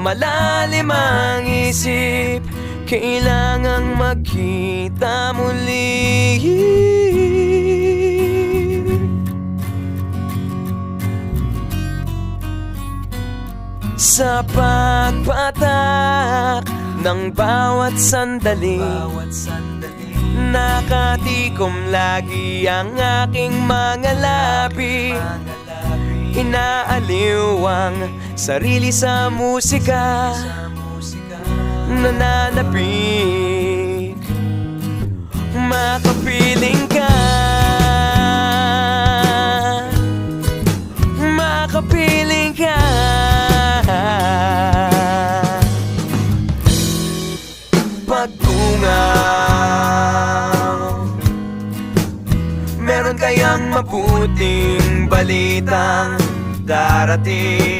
malalim ang isip, kailangang magkita muli. Sa pagpatak ng bawat sandali, nakatikom lagi ang aking mga labi. Inaaliw ang sarili sa musika, nananapik, makapiling ka, makapiling ka. Pagtungaw, meron kayang mabuting balitang darating.